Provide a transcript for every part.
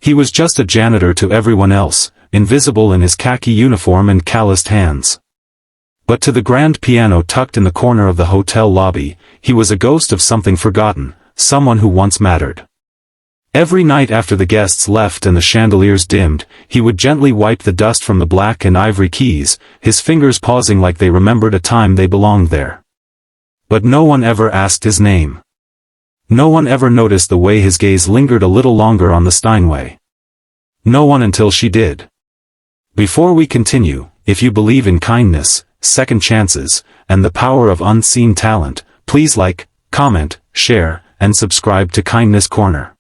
He was just a janitor to everyone else, invisible in his khaki uniform and calloused hands. But to the grand piano tucked in the corner of the hotel lobby, he was a ghost of something forgotten, someone who once mattered. Every night after the guests left and the chandeliers dimmed, he would gently wipe the dust from the black and ivory keys, his fingers pausing like they remembered a time they belonged there. But no one ever asked his name. No one ever noticed the way his gaze lingered a little longer on the Steinway. No one until she did. Before we continue, if you believe in kindness, second chances, and the power of unseen talent, please like, comment, share, and subscribe to Kindness Corner.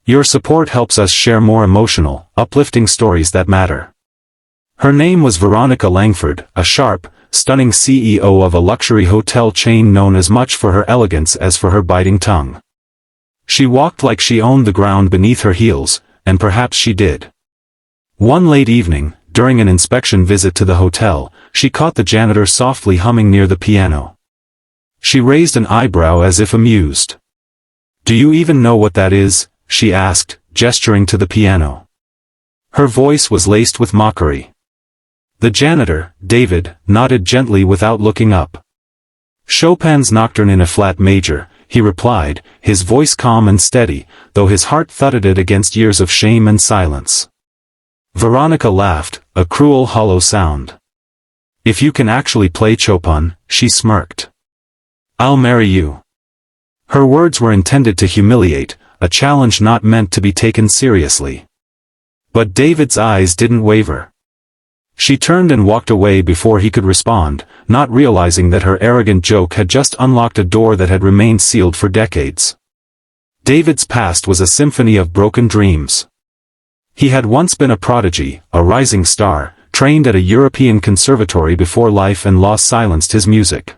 Your support helps us share more emotional, uplifting stories that matter. Her name was Veronica Langford, a sharp, stunning CEO of a luxury hotel chain known as much for her elegance as for her biting tongue. She walked like she owned the ground beneath her heels, and perhaps she did. One late evening, during an inspection visit to the hotel, she caught the janitor softly humming near the piano. She raised an eyebrow as if amused. "Do you even know what that is?" she asked, gesturing to the piano. Her voice was laced with mockery. The janitor, David, nodded gently without looking up. "Chopin's Nocturne in a flat major," he replied, his voice calm and steady, though his heart thudded against years of shame and silence. Veronica laughed, a cruel hollow sound. "If you can actually play Chopin," she smirked, "I'll marry you." Her words were intended to humiliate, a challenge not meant to be taken seriously. But David's eyes didn't waver. She turned and walked away before he could respond, not realizing that her arrogant joke had just unlocked a door that had remained sealed for decades. David's past was a symphony of broken dreams. He had once been a prodigy, a rising star, trained at a European conservatory before life and law silenced his music.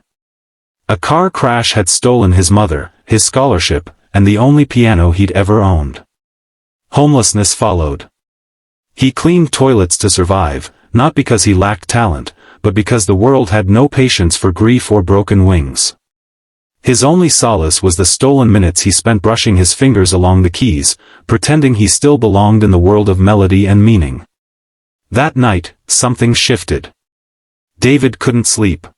A car crash had stolen his mother, his scholarship, and the only piano he'd ever owned. Homelessness followed. He cleaned toilets to survive, not because he lacked talent, but because the world had no patience for grief or broken wings. His only solace was the stolen minutes he spent brushing his fingers along the keys, pretending he still belonged in the world of melody and meaning. That night, something shifted. David couldn't sleep.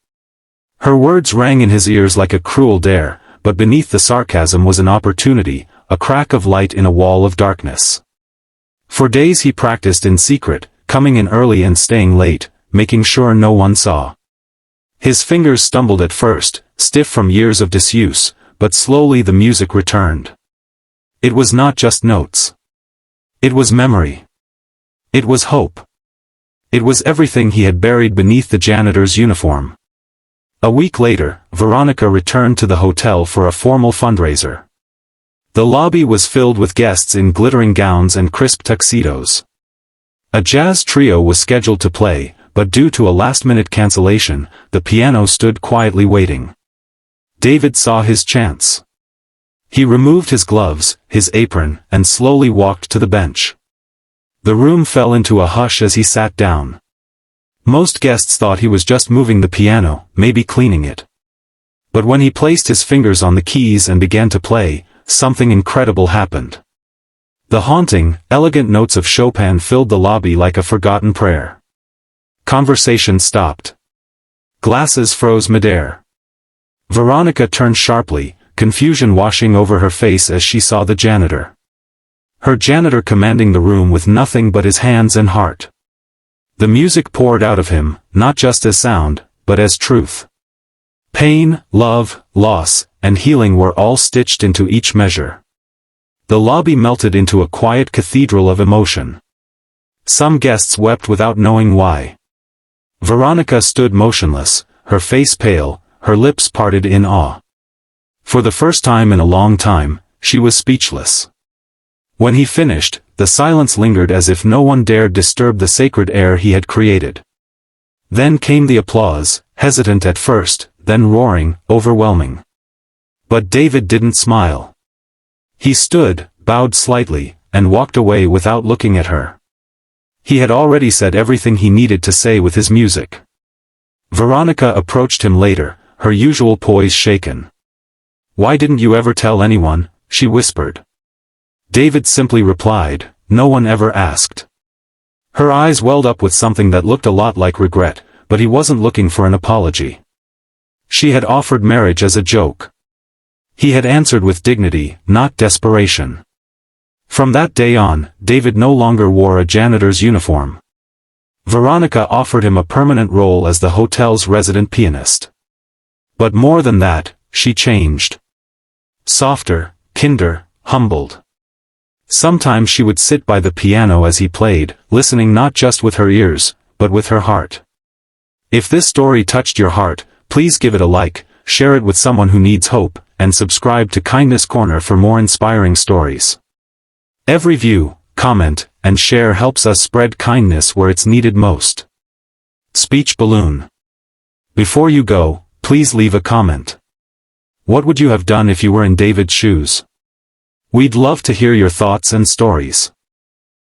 Her words rang in his ears like a cruel dare, but beneath the sarcasm was an opportunity, a crack of light in a wall of darkness. For days he practiced in secret, coming in early and staying late, making sure no one saw. His fingers stumbled at first, stiff from years of disuse, but slowly the music returned. It was not just notes. It was memory. It was hope. It was everything he had buried beneath the janitor's uniform. A week later, Veronica returned to the hotel for a formal fundraiser. The lobby was filled with guests in glittering gowns and crisp tuxedos. A jazz trio was scheduled to play, but due to a last-minute cancellation, the piano stood quietly waiting. David saw his chance. He removed his gloves, his apron, and slowly walked to the bench. The room fell into a hush as he sat down. Most guests thought he was just moving the piano, maybe cleaning it. But when he placed his fingers on the keys and began to play, something incredible happened. The haunting, elegant notes of Chopin filled the lobby like a forgotten prayer. Conversation stopped. Glasses froze midair. Veronica turned sharply, confusion washing over her face as she saw the janitor. Her janitor commanding the room with nothing but his hands and heart. The music poured out of him, not just as sound, but as truth. Pain, love, loss, and healing were all stitched into each measure. The lobby melted into a quiet cathedral of emotion. Some guests wept without knowing why. Veronica stood motionless, her face pale, her lips parted in awe. For the first time in a long time, she was speechless. When he finished, the silence lingered as if no one dared disturb the sacred air he had created. Then came the applause, hesitant at first, then roaring, overwhelming. But David didn't smile. He stood, bowed slightly, and walked away without looking at her. He had already said everything he needed to say with his music. Veronica approached him later, her usual poise shaken. "Why didn't you ever tell anyone?" she whispered. David simply replied, no one ever asked. Her eyes welled up with something that looked a lot like regret, but he wasn't looking for an apology. She had offered marriage as a joke. He had answered with dignity, not desperation. From that day on, David no longer wore a janitor's uniform. Veronica offered him a permanent role as the hotel's resident pianist. But more than that, she changed. Softer, kinder, humbled. Sometimes she would sit by the piano as he played, listening not just with her ears, but with her heart. If this story touched your heart, please give it a like, share it with someone who needs hope, and subscribe to Kindness Corner for more inspiring stories. Every view, comment, and share helps us spread kindness where it's needed most. Speech balloon. Before you go, please leave a comment. What would you have done if you were in David's shoes? We'd love to hear your thoughts and stories.